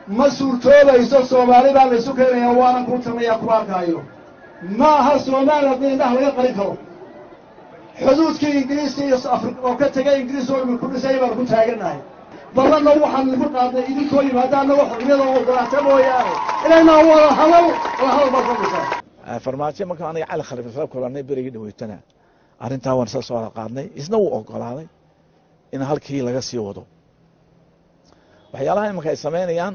ma suurtoobayso Soomaali baa la isu keenayaa waana ku tamaya ku arkaayo ma aha Soomaali hadii indhaha laga qarin karo xuduudkii Ingiriiska iyo Afrika oo ka tagay Ingiriis oo ku dhisay baan ku taaganahay ballan waxaan lagu qaaday idinkoo yimaadaan wax xorriyada oo golaata mooyaane inayna wada hadal barkadisa farmaajo marka aniga cali khalifa soo kulanay berigii dhaweetana arrintaa waan soo qaadnay isna uu ogolaaday in halkii laga sii wado waxyaalaha imanka ay sameynayaan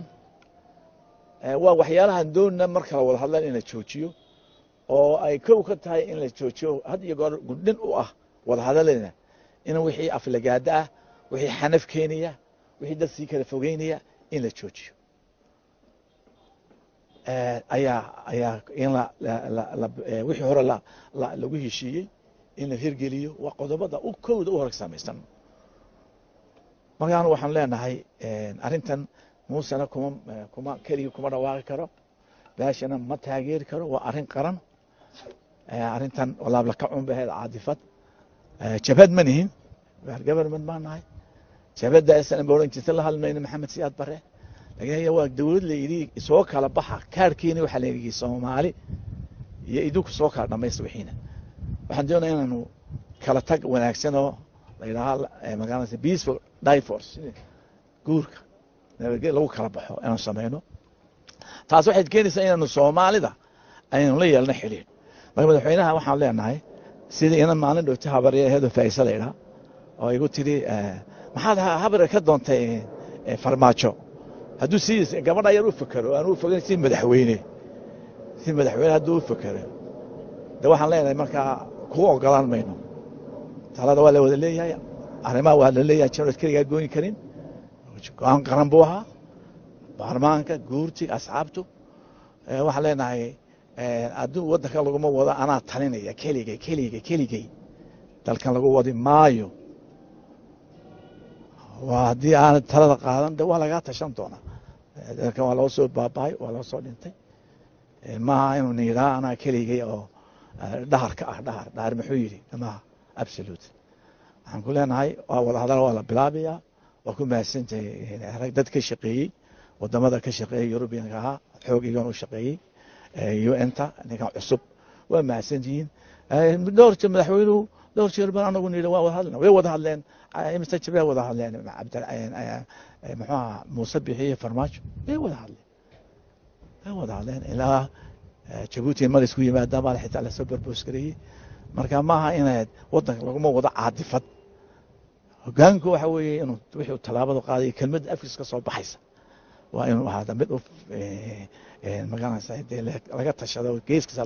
waa waxyaalaha doonna marka la wada hadlaan in la joojiyo oo ay kow ka tahay in la joojiyo had iyo goor gudhin u ah wada hadalena in wixii aflagaada ah wixii xanaf keenaya wixii dad si kala fogeynaya in la joojiyo ayaa in wixii hore lagu heshiiyey in la hirgeliyo waa qodobada u kowda u horeysamaysan markaan waxaan leenahay arrintan muusana kuma keligii kuma dhawaaqi karo baashana ma taageeri karo waa arrin qaran arrintan walaabla ka cunbaheed caadifad jabhad ma nihin government baan nahay jabhadda isna booran jirta la hadlayna maxamed siyaad bare laakiin waa dawlad la yiri soo kala baxa kaarkiina waxa la yiri Soomaali iyo idinku soo kala dhamaysto wixiina waxaan doonayaa inaanu kala tag wanaagsan oo la yiraahdo magaalada peaceful divorce guurka nabadgelyo lagu kala baxo inaan sameeyno taas waxay keenaysaa inaanu Soomaalida aynu la yeelno xiriir marka madaxweynaha waxaan leenahay sidii inaan maalin dhowta habaryahooda Faysal ila oo igu tiri maxaad habar ka doontay farmaajo hadduu si gabadha yar u fakaro aan u fogeyn si madaxweyne hadduu u fakaro waxaan leenahay marka ku ogolaan mayno talada waa la wada leeyahay arrimaha waa la leeyahay jiro kaliya goyn karin go'aan qaran buu ahaa baarlamaanka guurtiga asxaabtu waxaan leenahay aduu wadanka laguma wada anaa talinaya keligay dalkan lagu wadi maayo waa haddii aan talada qaadan waa laga tashan doonaa dalkan waa loo soo baaba'ay waa loo soo dhintay maaha inuu niiraa anaa keligay oo dhaharka ah dhahar muxuu yidhi maaha absolute waxaan ku leenahay waa wada hadal waa la bilaabayaa waa ku mahadsantahay rag dad ka shaqeeyey wadamada ka shaqeeyey European ahaa xoogigan u shaqeeyey UN-ta ninka cusub waa mahadsantihiin dhowr madaxweynuhu dhowr jeer baan anagu niiray waa wada hadleen imista jibril wada hadleen muxuu Muuse bixiye farmaajo wada hadleen ilaa Djibouti ma isku yimaadaan baa xitaa la soo barboos gareeyay marka maaha inaad wadanka laguma wada caadifad hoggaanku waxa weeye inuu wixii talaabada qaaday kelmad afkiska soo baxaysa waa inuu ahaado mid u magaalada laga tashado geeskiisa